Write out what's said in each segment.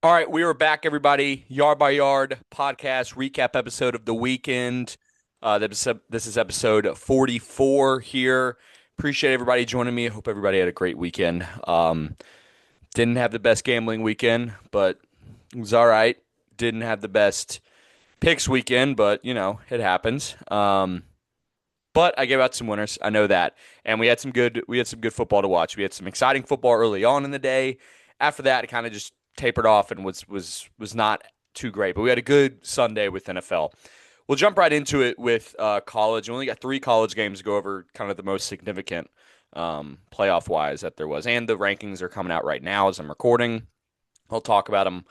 All right, we are back, everybody. Yard by Yard podcast recap episode of the weekend. This is episode 44 here. Appreciate everybody joining me. Hope everybody had a great weekend. Didn't have the best gambling weekend, but it was all right. Didn't have the best picks weekend, but it happens. But I gave out some winners. I know that, and we had some good football to watch. We had some exciting football early on in the day. After that, it kind of just tapered off and was not too great. But we had a good Sunday with NFL. We'll jump right into it with college. We only got three college games to go over, kind of the most significant playoff wise that there was, and the rankings are coming out right now as I'm recording. I'll talk about them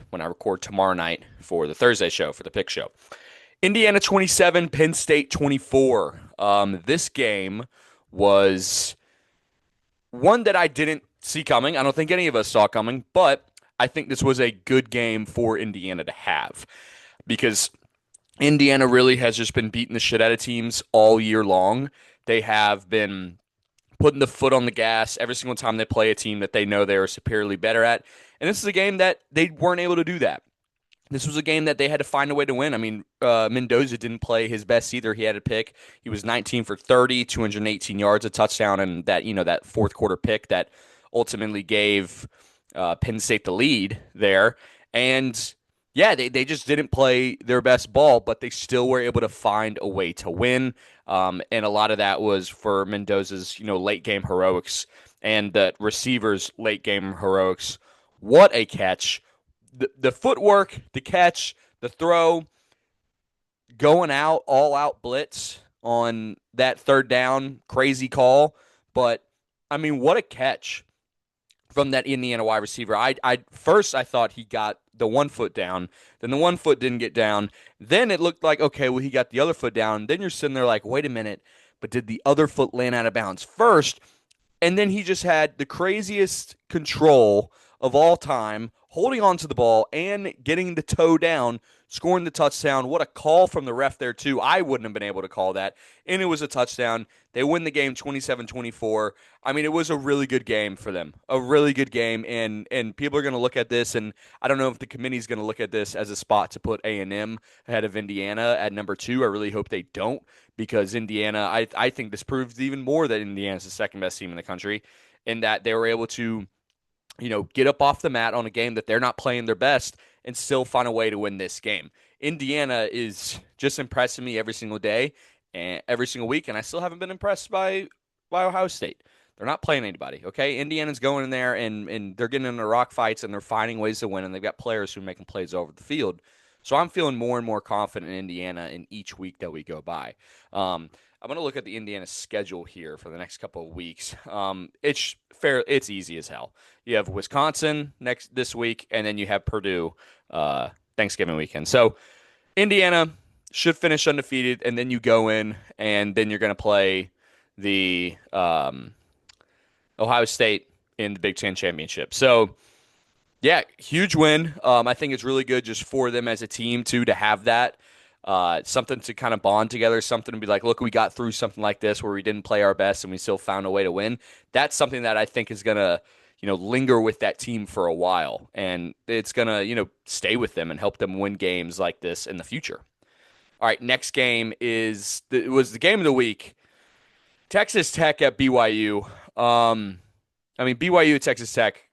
when I record tomorrow night for the Thursday show for the pick show. Indiana 27, Penn State 24. This game was one that I didn't see coming. I don't think any of us saw coming, but I think this was a good game for Indiana to have because Indiana really has just been beating the shit out of teams all year long. They have been putting the foot on the gas every single time they play a team that they know they are superiorly better at. And this is a game that they weren't able to do that. This was a game that they had to find a way to win. I mean, Mendoza didn't play his best either. He had a pick. He was 19 for 30, 218 yards, a touchdown, and that fourth quarter pick that ultimately gave Penn State the lead there. And yeah, they just didn't play their best ball, but they still were able to find a way to win. And a lot of that was for Mendoza's, late game heroics and the receivers' late game heroics. What a catch! The footwork, the catch, the throw, going out, all out blitz on that third down, crazy call. But I mean, what a catch from that Indiana wide receiver. I first I thought he got the 1 foot down, then the 1 foot didn't get down. Then it looked like okay, well he got the other foot down. Then you're sitting there like, wait a minute, but did the other foot land out of bounds first? And then he just had the craziest control of all time, holding on to the ball and getting the toe down, scoring the touchdown. What a call from the ref there, too. I wouldn't have been able to call that. And it was a touchdown. They win the game 27-24. I mean, it was a really good game for them. A really good game. And people are going to look at this, and I don't know if the committee's going to look at this as a spot to put A&M ahead of Indiana at number 2. I really hope they don't because Indiana, I think this proves even more that Indiana's the second best team in the country in that they were able to, get up off the mat on a game that they're not playing their best and still find a way to win this game. Indiana is just impressing me every single day and every single week, and I still haven't been impressed by Ohio State. They're not playing anybody, okay? Indiana's going in there and they're getting into rock fights and they're finding ways to win, and they've got players who are making plays over the field. So I'm feeling more and more confident in Indiana in each week that we go by. I'm going to look at the Indiana schedule here for the next couple of weeks. It's fair. It's easy as hell. You have Wisconsin this week, and then you have Purdue Thanksgiving weekend. So Indiana should finish undefeated, and then you go in, and then you're going to play the Ohio State in the Big Ten championship. So yeah, huge win. I think it's really good just for them as a team too to have that. Something to kind of bond together, something to be like, look, we got through something like this where we didn't play our best and we still found a way to win. That's something that I think is gonna, linger with that team for a while, and it's gonna, stay with them and help them win games like this in the future. All right, next game it was the game of the week. Texas Tech at BYU. I mean BYU Texas Tech.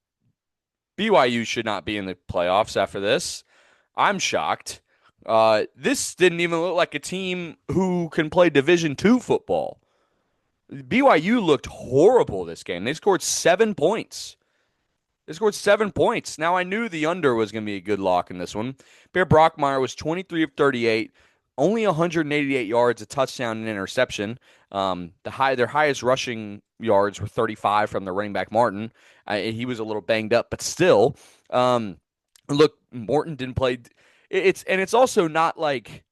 BYU should not be in the playoffs after this. I'm shocked. This didn't even look like a team who can play Division two football. BYU looked horrible this game. They scored 7 points. They scored 7 points. Now I knew the under was going to be a good lock in this one. Bear Brockmeyer was 23 of 38, only 188 yards, a touchdown and interception. Their highest rushing yards were 35 from the running back Martin. He was a little banged up, but still, look, Morton didn't play. It's also not like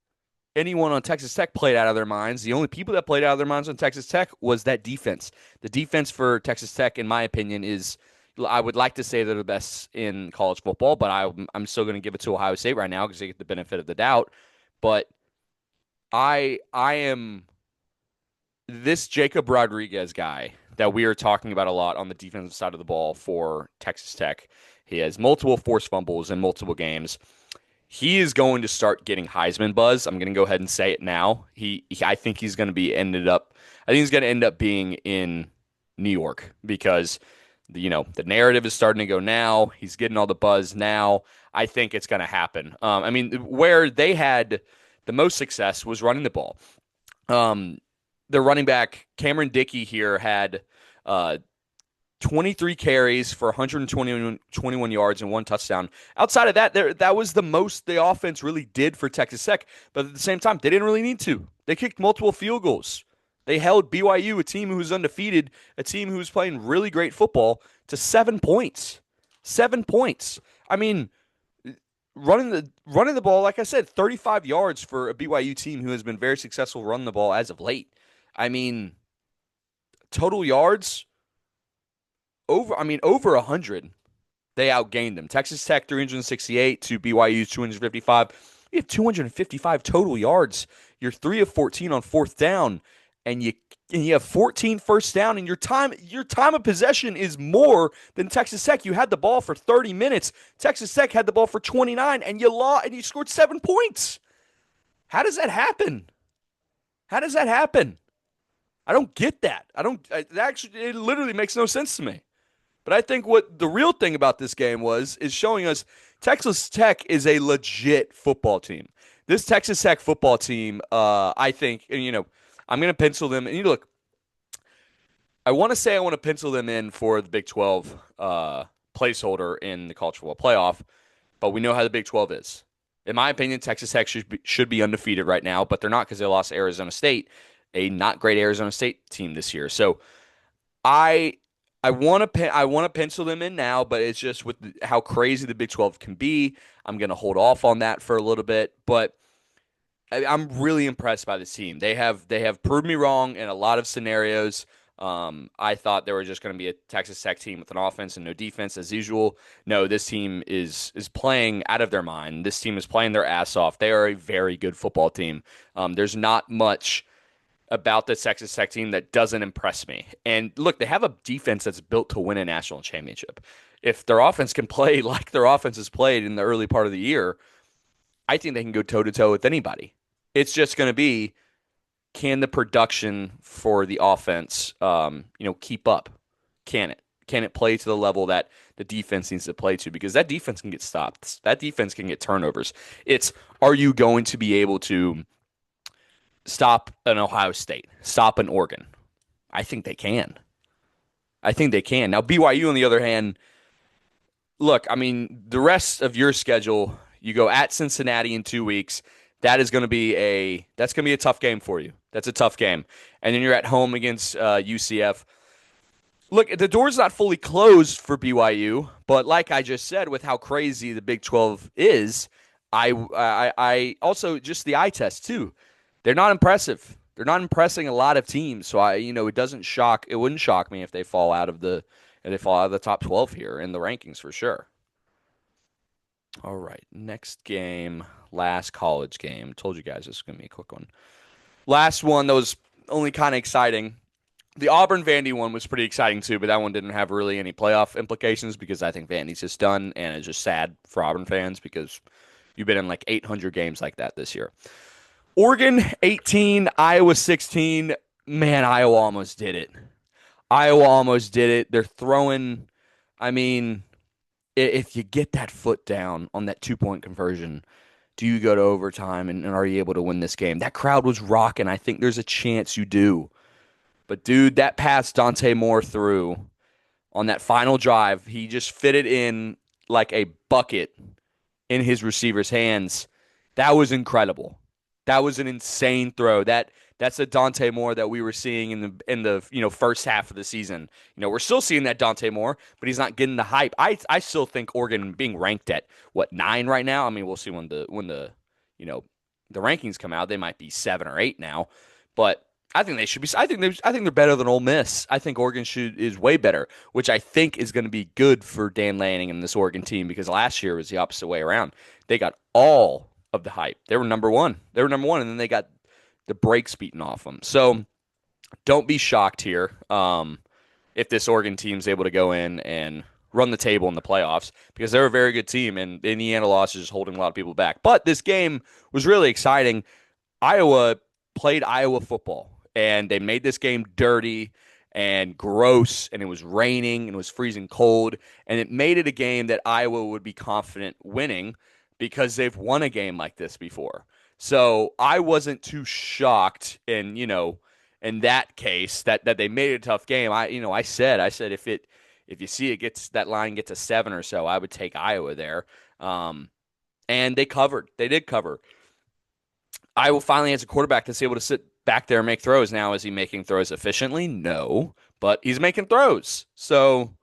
anyone on Texas Tech played out of their minds. The only people that played out of their minds on Texas Tech was that defense. The defense for Texas Tech, in my opinion, is I would like to say they're the best in college football, but I'm still going to give it to Ohio State right now because they get the benefit of the doubt. But I am this Jacob Rodriguez guy. that we are talking about a lot on the defensive side of the ball for Texas Tech. He has multiple forced fumbles in multiple games. He is going to start getting Heisman buzz. I'm going to go ahead and say it now. I think he's going to be ended up. I think he's going to end up being in New York because the narrative is starting to go now. He's getting all the buzz now. I think it's going to happen. I mean, where they had the most success was running the ball. Their running back Cameron Dickey here had 23 carries for 121 yards and 1 touchdown. Outside of that, that was the most the offense really did for Texas Tech. But at the same time, they didn't really need to. They kicked multiple field goals. They held BYU, a team who was undefeated, a team who was playing really great football, to 7 points. 7 points. I mean, running the ball, like I said, 35 yards for a BYU team who has been very successful running the ball as of late. I mean, total yards over 100. They outgained them. Texas Tech 368 to BYU 255. You have 255 total yards. You're 3 of 14 on fourth down, and you have 14 first down, and your time of possession is more than Texas Tech. You had the ball for 30 minutes. Texas Tech had the ball for 29, and you scored 7 points. How does that happen? How does that happen? I don't get that. It literally makes no sense to me. But I think what the real thing about this game is showing us Texas Tech is a legit football team. This Texas Tech football team, I think, and I'm going to pencil them. And look, I want to pencil them in for the Big 12 placeholder in the college football playoff, but we know how the Big 12 is. In my opinion, Texas Tech should be undefeated right now, but they're not because they lost to Arizona State, a not great Arizona State team this year. So I want to pencil them in now, but it's just with how crazy the Big 12 can be. I'm going to hold off on that for a little bit, but I'm really impressed by this team. They have proved me wrong in a lot of scenarios. I thought they were just going to be a Texas Tech team with an offense and no defense as usual. No, this team is playing out of their mind. This team is playing their ass off. They are a very good football team. There's not much about the Texas Tech team that doesn't impress me. And look, they have a defense that's built to win a national championship. If their offense can play like their offense has played in the early part of the year, I think they can go toe-to-toe with anybody. It's just going to be, can the production for the offense, keep up? Can it? Can it play to the level that the defense needs to play to? Because that defense can get stopped. That defense can get turnovers. Are you going to be able to stop an Ohio State, stop an Oregon? I think they can. Now, BYU, on the other hand, look, I mean, the rest of your schedule, you go at Cincinnati in 2 weeks. That's going to be a tough game for you. That's a tough game. And then you're at home against UCF. Look, the door's not fully closed for BYU, but like I just said, with how crazy the Big 12 is, I also just the eye test too. They're not impressive. They're not impressing a lot of teams. So it wouldn't shock me if they fall out of the top 12 here in the rankings for sure. All right, next game, last college game. Told you guys this is going to be a quick one. Last one that was only kind of exciting. The Auburn-Vandy one was pretty exciting too, but that one didn't have really any playoff implications because I think Vandy's just done, and it's just sad for Auburn fans because you've been in like 800 games like that this year. Oregon 18, Iowa 16. Man, Iowa almost did it. They're throwing, if you get that foot down on that 2-point conversion, do you go to overtime and are you able to win this game? That crowd was rocking. I think there's a chance you do. But, dude, that pass Dante Moore threw on that final drive, he just fitted in like a bucket in his receiver's hands. That was incredible. That was an insane throw. That's a Dante Moore that we were seeing in the first half of the season. We're still seeing that Dante Moore, but he's not getting the hype. I still think Oregon being ranked at 9 right now. I mean, we'll see when the rankings come out. They might be 7 or 8 now, but I think they should be. I think they're better than Ole Miss. I think Oregon is way better, which I think is going to be good for Dan Lanning and this Oregon team because last year was the opposite way around. They got all of the hype. They were number one, and then they got the brakes beaten off them. So don't be shocked here. if this Oregon team's able to go in and run the table in the playoffs because they're a very good team and the Indiana loss is just holding a lot of people back. But this game was really exciting. Iowa played Iowa football and they made this game dirty and gross and it was raining and it was freezing cold and it made it a game that Iowa would be confident winning because they've won a game like this before. So I wasn't too shocked in that case that they made it a tough game. I said if you see it gets that line gets a 7 or so, I would take Iowa there. And they covered. They did cover. Iowa finally has a quarterback that's able to sit back there and make throws. Now, is he making throws efficiently? No, but he's making throws. So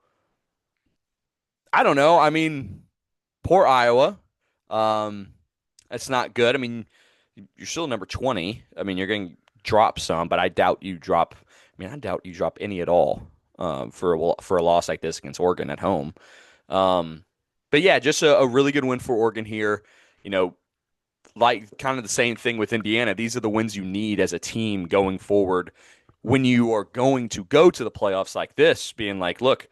I don't know. I mean, poor Iowa. Um, that's not good. I mean, you're still number 20. I mean, you're going to drop some, but I doubt you drop. I doubt you drop any at all for a loss like this against Oregon at home. But yeah, just a really good win for Oregon here. You know, like kind of the same thing with Indiana. These are the wins you need as a team going forward when you are going to go to the playoffs like this, being like, look,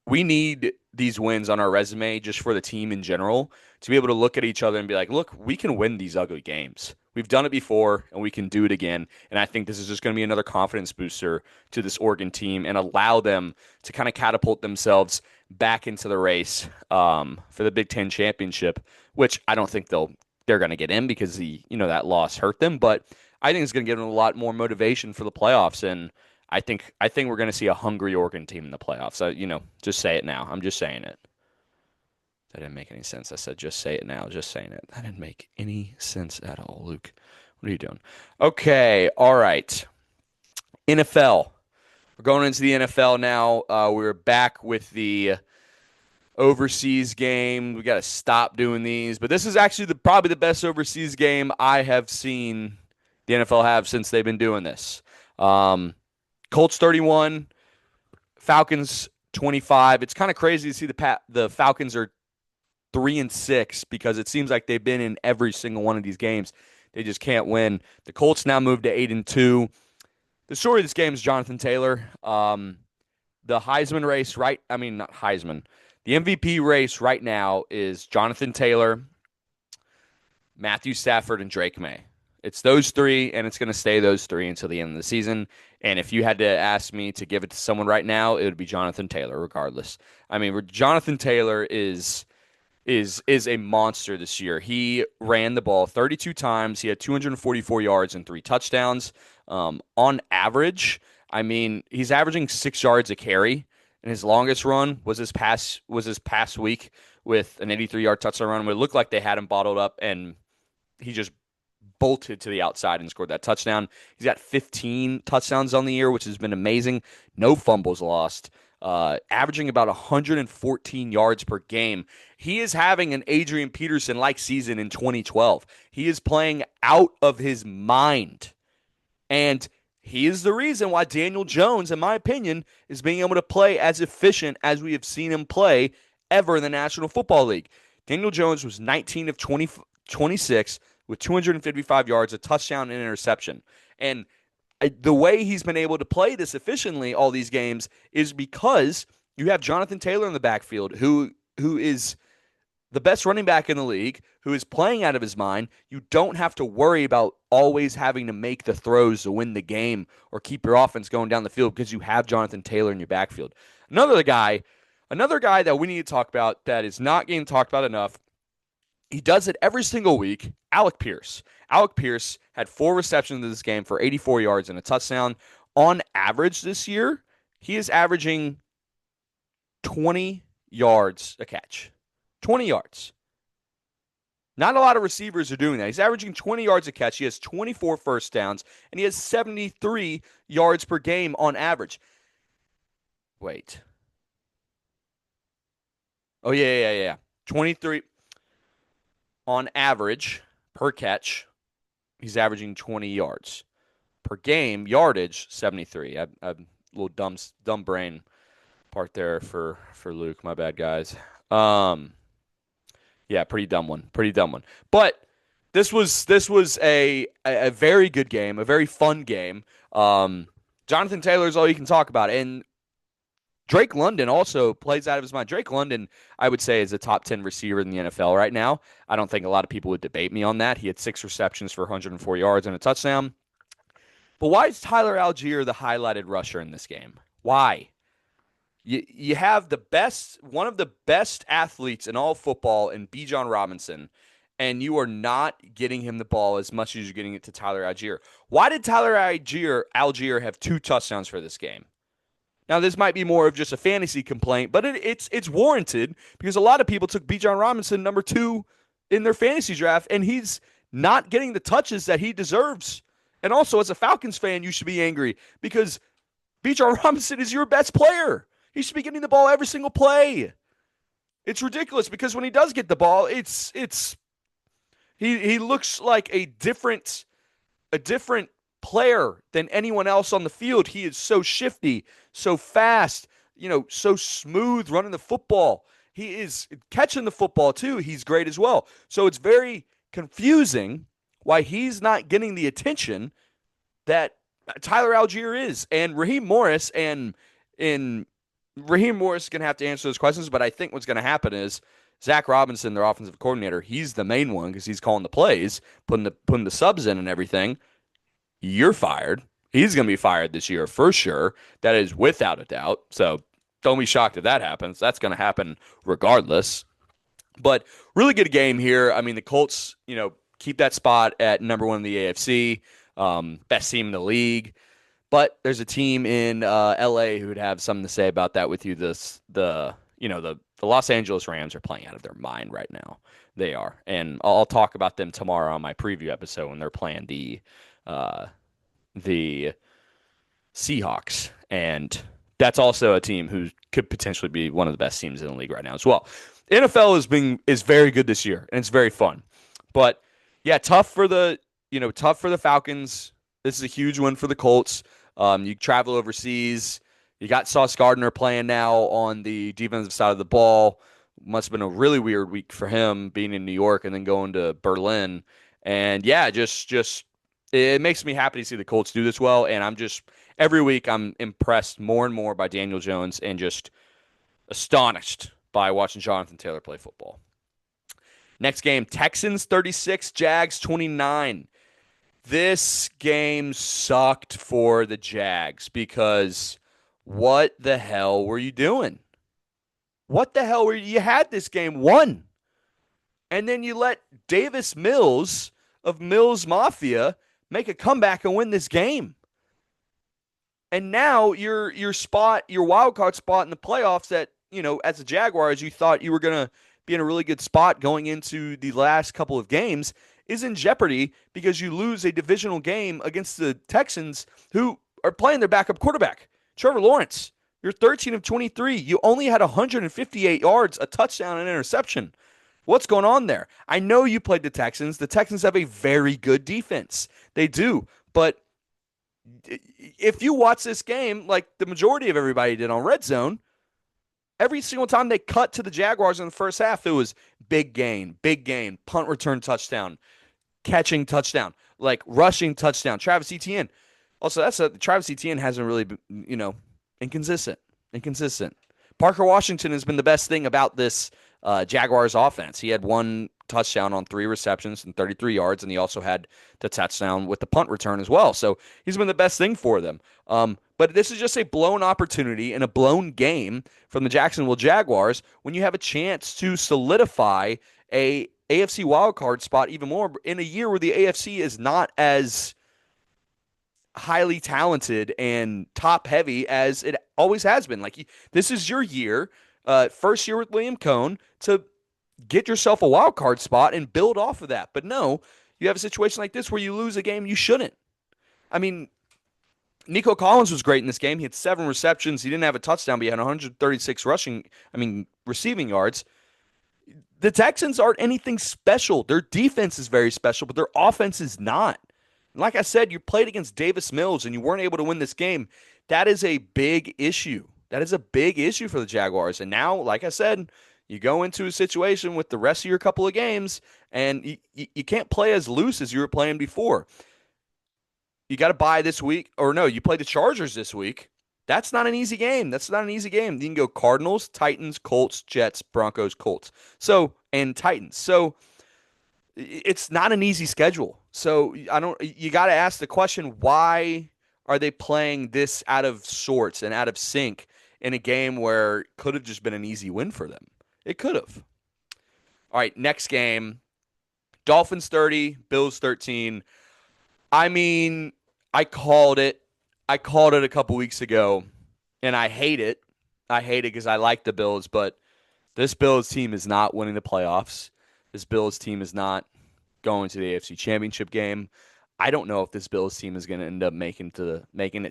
we need these wins on our resume just for the team in general to be able to look at each other and be like, look, we can win these ugly games. We've done it before and we can do it again. And I think this is just going to be another confidence booster to this Oregon team and allow them to kind of catapult themselves back into the race for the Big Ten championship, which I don't think they're going to get in because that loss hurt them. But I think it's going to give them a lot more motivation for the playoffs. And I think we're going to see a hungry Oregon team in the playoffs. So, just say it now. I'm just saying it. That didn't make any sense. I said just say it now. Just saying it. That didn't make any sense at all, Luke. What are you doing? Okay. All right. NFL. We're going into the NFL now. We're back with the overseas game. We got to stop doing these, but this is actually probably the best overseas game I have seen the NFL have since they've been doing this. Colts 31, Falcons 25. It's kind of crazy to see the Falcons are 3-6 because it seems like they've been in every single one of these games. They just can't win. The Colts now moved to 8-2. The story of this game is Jonathan Taylor. The Heisman race, right? I mean, not Heisman. The MVP race right now is Jonathan Taylor, Matthew Stafford, and Drake May. It's those three, and it's going to stay those three until the end of the season. And if you had to ask me to give it to someone right now, it would be Jonathan Taylor, regardless. I mean, Jonathan Taylor is a monster this year. He ran the ball 32 times. He had 244 yards and 3 touchdowns. On average, I mean, he's averaging 6 yards a carry. And his longest run was this past week with an 83-yard touchdown run. It looked like they had him bottled up, and he just bolted to the outside and scored that touchdown. He's got 15 touchdowns on the year, which has been amazing. No fumbles lost. Averaging about 114 yards per game. He is having an Adrian Peterson-like season in 2012. He is playing out of his mind. And he is the reason why Daniel Jones, in my opinion, is being able to play as efficient as we have seen him play ever in the National Football League. Daniel Jones was 19 of 26 with 255 yards, a touchdown, and an interception. And the way he's been able to play this efficiently all these games is because you have Jonathan Taylor in the backfield, who is the best running back in the league, who is playing out of his mind. You don't have to worry about always having to make the throws to win the game or keep your offense going down the field because you have Jonathan Taylor in your backfield. Another guy that we need to talk about that is not getting talked about enough. He does it every single week. Alec Pierce. Alec Pierce had 4 receptions in this game for 84 yards and a touchdown. On average this year, he is averaging 20 yards a catch. 20 yards. Not a lot of receivers are doing that. He's averaging 20 yards a catch. He has 24 first downs, and he has 73 yards per game on average. Wait. Oh, yeah. 23 on average per catch. He's averaging 20 yards. Per game, yardage, 73. I a little dumb brain part there for Luke. My bad, guys. Yeah, pretty dumb one. But this was a very good game, a very fun game. Jonathan Taylor is all you can talk about. And Drake London also plays out of his mind. Drake London, I would say, is a top 10 receiver in the NFL right now. I don't think a lot of people would debate me on that. He had 6 receptions for 104 yards and a touchdown. But why is Tyler Algier the highlighted rusher in this game? Why? You have one of the best athletes in all football in Bijan Robinson, and you are not getting him the ball as much as you're getting it to Tyler Algier. Why did Tyler Algier have 2 touchdowns for this game? Now, this might be more of just a fantasy complaint, but it's warranted because a lot of people took Bijan Robinson number 2 in their fantasy draft, and he's not getting the touches that he deserves. And also, as a Falcons fan, you should be angry because Bijan Robinson is your best player. He should be getting the ball every single play. It's ridiculous because when he does get the ball, he looks like a different player than anyone else on the field. He is so shifty, so fast, so smooth running the football. He is catching the football too. He's great as well. So it's very confusing why he's not getting the attention that Tyler Algier is. And Raheem Morris is going to have to answer those questions, but I think what's going to happen is Zach Robinson, their offensive coordinator, he's the main one because he's calling the plays, putting the subs in and everything. You're fired. He's going to be fired this year for sure. That is without a doubt. So don't be shocked if that happens. That's going to happen regardless. But really good game here. I mean, the Colts, keep that spot at number 1 in the AFC, best team in the league. But there's a team in LA who would have something to say about that with you. The Los Angeles Rams are playing out of their mind right now. They are. And I'll talk about them tomorrow on my preview episode when they're playing the Seahawks. And that's also a team who could potentially be one of the best teams in the league right now as well. NFL is very good this year, and it's very fun. But yeah, tough for the Falcons. This is a huge win for the Colts. You travel overseas. You got Sauce Gardner playing now on the defensive side of the ball. Must have been a really weird week for him being in New York and then going to Berlin. And yeah, just it makes me happy to see the Colts do this well. And every week I'm impressed more and more by Daniel Jones and just astonished by watching Jonathan Taylor play football. Next game, Texans 36, Jags 29. This game sucked for the Jags because what the hell were you doing? What the hell you had this game won? And then you let Davis Mills of Mills Mafia make a comeback and win this game. And now your wild card spot in the playoffs that, as a Jaguars, you thought you were going to be in a really good spot going into the last couple of games is in jeopardy because you lose a divisional game against the Texans who are playing their backup quarterback, Trevor Lawrence. You're 13 of 23. You only had 158 yards, a touchdown, and an interception. What's going on there? I know you played the Texans. The Texans have a very good defense. They do. But if you watch this game, like the majority of everybody did on Red Zone, every single time they cut to the Jaguars in the first half, it was big gain, punt return touchdown, catching touchdown, like rushing touchdown. Travis Etienne. Also, Travis Etienne hasn't really been, inconsistent. Parker Washington has been the best thing about this Jaguars offense. He had 1 touchdown on 3 receptions and 33 yards, and he also had the touchdown with the punt return as well. So he's been the best thing for them. But this is just a blown opportunity and a blown game from the Jacksonville Jaguars when you have a chance to solidify a AFC wildcard spot even more in a year where the AFC is not as highly talented and top heavy as it always has been. Like, this is your year, first year with William Cohn, to get yourself a wild card spot and build off of that. But no, you have a situation like this where you lose a game you shouldn't. I mean, Nico Collins was great in this game. He had 7 receptions. He didn't have a touchdown, but he had 136 receiving yards. The Texans aren't anything special. Their defense is very special, but their offense is not. And like I said, you played against Davis Mills and you weren't able to win this game. That is a big issue. That is a big issue for the Jaguars. And now, like I said, you go into a situation with the rest of your couple of games, and you can't play as loose as you were playing before. You got to bye this week. Or no, you play the Chargers this week. That's not an easy game. That's not an easy game. You can go Cardinals, Titans, Colts, Jets, Broncos, Colts. So, and Titans. So, it's not an easy schedule. So, I don't you got to ask the question, why are they playing this out of sorts and out of sync in a game where it could have just been an easy win for them? It could have. All right, next game. Dolphins 30, Bills 13. I mean, I called it. I called it a couple weeks ago, and I hate it. I hate it because I like the Bills, but this Bills team is not winning the playoffs. This Bills team is not going to the AFC Championship game. I don't know if this Bills team is going to end up making it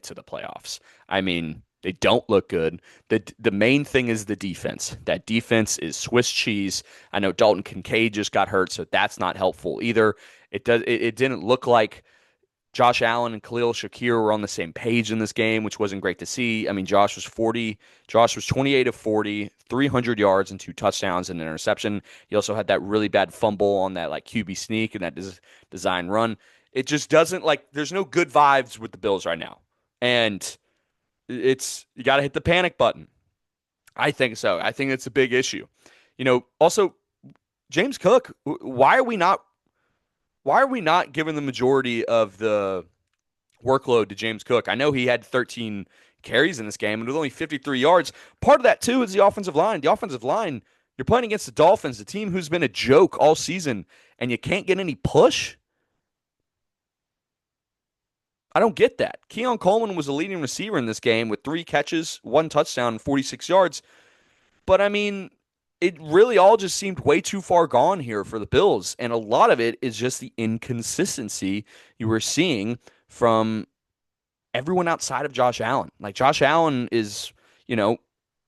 to the playoffs. I mean, they don't look good. The main thing is the defense. That defense is Swiss cheese. I know Dalton Kincaid just got hurt, so that's not helpful either. It didn't look like Josh Allen and Khalil Shakir were on the same page in this game, which wasn't great to see. I mean, Josh was 28 of 40, 300 yards and 2 touchdowns and an interception. He also had that really bad fumble on that like QB sneak and that design run. It just doesn't there's no good vibes with the Bills right now. And you got to hit the panic button. I think so. I think it's a big issue. Also James Cook, why are we not giving the majority of the workload to James Cook? I know he had 13 carries in this game and with only 53 yards. Part of that, too, is the offensive line. The offensive line, you're playing against the Dolphins, the team who's been a joke all season, and you can't get any push? I don't get that. Keon Coleman was the leading receiver in this game with 3 catches, 1 touchdown, and 46 yards. But, I mean, it really all just seemed way too far gone here for the Bills. And a lot of it is just the inconsistency you were seeing from everyone outside of Josh Allen. Like, Josh Allen is,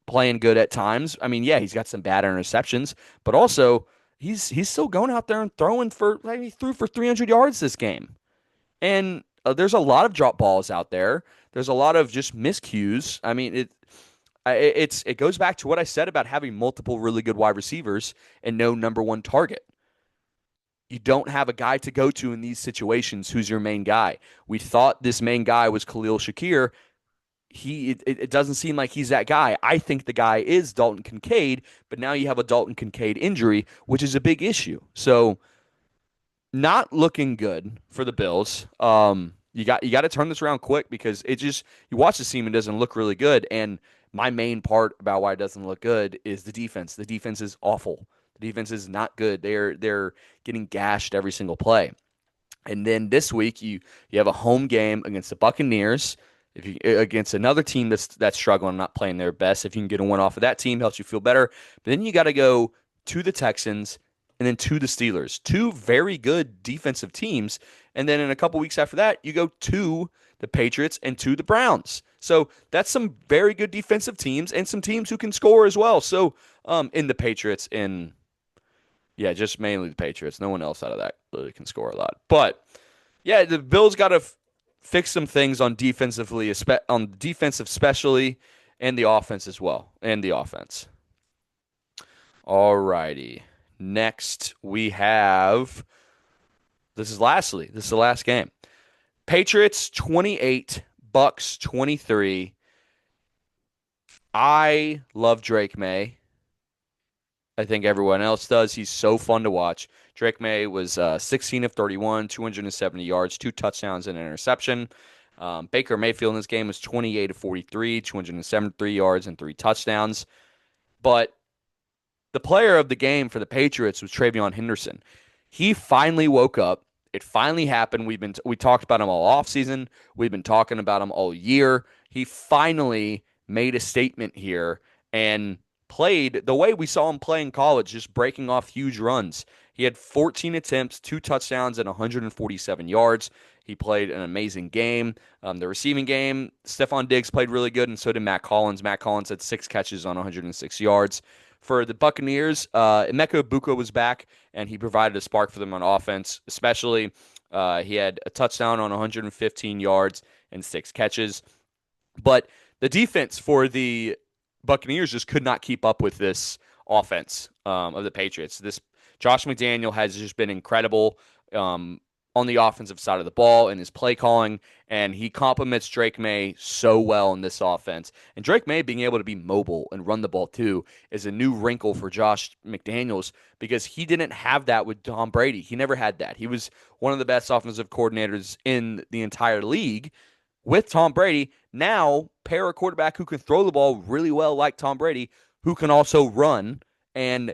playing good at times. I mean, yeah, he's got some bad interceptions, but also he's still going out there and throwing he threw for 300 yards this game. And there's a lot of drop balls out there. There's a lot of just miscues. I mean, it goes back to what I said about having multiple really good wide receivers and no number one target. You don't have a guy to go to in these situations who's your main guy. We thought this main guy was Khalil Shakir. It doesn't seem like he's that guy. I think the guy is Dalton Kincaid, but now you have a Dalton Kincaid injury, which is a big issue. So not looking good for the Bills. You got to turn this around quick because you watch the team and it doesn't look really good. And my main part about why it doesn't look good is the defense. The defense is awful. The defense is not good. They're getting gashed every single play. And then this week you have a home game against the Buccaneers. Against another team that's struggling, not playing their best. If you can get a win off of that team, helps you feel better. But then you got to go to the Texans and then to the Steelers, 2 very good defensive teams. And then in a couple weeks after that, you go to the Patriots and to the Browns. So that's some very good defensive teams and some teams who can score as well. So in the Patriots, just mainly the Patriots. No one else out of that really can score a lot. But yeah, the Bills got to fix some things on defensively, on defensive especially, and the offense as well, and the offense. All righty. Next, we have, this is the last game. Patriots 28, Bucks 23. I love Drake May. I think everyone else does. He's so fun to watch. Drake May was 16 of 31, 270 yards, 2 touchdowns and an interception. Baker Mayfield in this game was 28 of 43, 273 yards and 3 touchdowns. But the player of the game for the Patriots was TreVeyon Henderson. He finally woke up. It finally happened. We talked about him all offseason. We've been talking about him all year. He finally made a statement here and played the way we saw him play in college, just breaking off huge runs. He had 14 attempts, 2 touchdowns, and 147 yards. He played an amazing game. The receiving game, Stephon Diggs played really good, and so did Matt Collins. Matt Collins had 6 catches on 106 yards. For the Buccaneers, Emeka Egbuka was back, and he provided a spark for them on offense, especially he had a touchdown on 115 yards and 6 catches. But the defense for the Buccaneers just could not keep up with this offense of the Patriots. This Josh McDaniel has just been incredible. on the offensive side of the ball and his play calling, and he complements Drake May so well in this offense. And Drake May being able to be mobile and run the ball too is a new wrinkle for Josh McDaniels because he didn't have that with Tom Brady. He never had that. He was one of the best offensive coordinators in the entire league with Tom Brady. Now, pair a quarterback who can throw the ball really well like Tom Brady, who can also run, and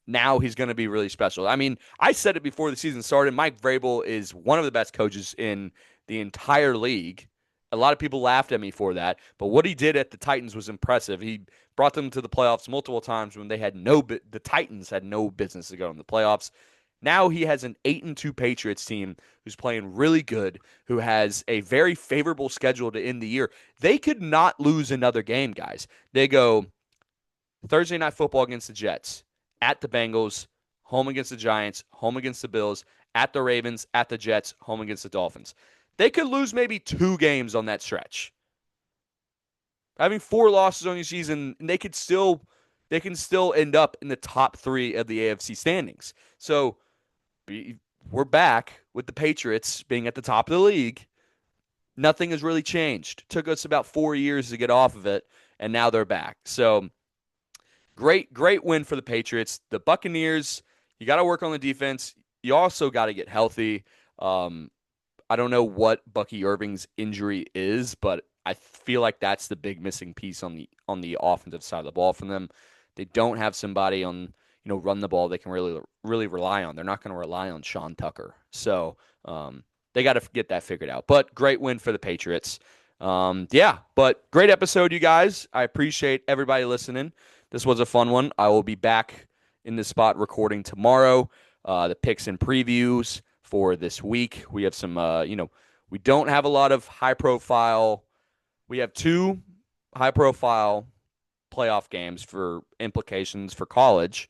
now he's going to be really special. I mean, I said it before the season started. Mike Vrabel is one of the best coaches in the entire league. A lot of people laughed at me for that, but what he did at the Titans was impressive. He brought them to the playoffs multiple times when the Titans had no business to go in the playoffs. Now he has an 8-2 Patriots team who's playing really good, who has a very favorable schedule to end the year. They could not lose another game, guys. They go Thursday Night Football against the Jets, at the Bengals, home against the Giants, home against the Bills, at the Ravens, at the Jets, home against the Dolphins. They could lose maybe 2 games on that stretch. Having 4 losses on your season, they can still end up in the top 3 of the AFC standings. So we're back with the Patriots being at the top of the league. Nothing has really changed. It took us about 4 years to get off of it, and now they're back. So great win for the Patriots. The Buccaneers, you got to work on the defense. You also got to get healthy. I don't know what Bucky Irving's injury is, but I feel like that's the big missing piece on the offensive side of the ball from them. They don't have somebody on run the ball they can really rely on. They're not going to rely on Sean Tucker. So they got to get that figured out. But great win for the Patriots. But great episode, you guys. I appreciate everybody listening. This was a fun one. I will be back in this spot recording tomorrow. The picks and previews for this week. We have some, we don't have a lot of high profile. We have 2 high profile playoff games for implications for college,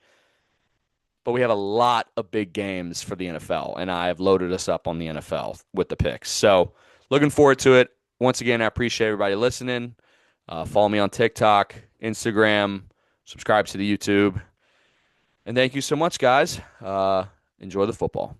but we have a lot of big games for the NFL, and I have loaded us up on the NFL with the picks. So looking forward to it. Once again, I appreciate everybody listening. Follow me on TikTok, Instagram, subscribe to the YouTube. And thank you so much, guys. Enjoy the football.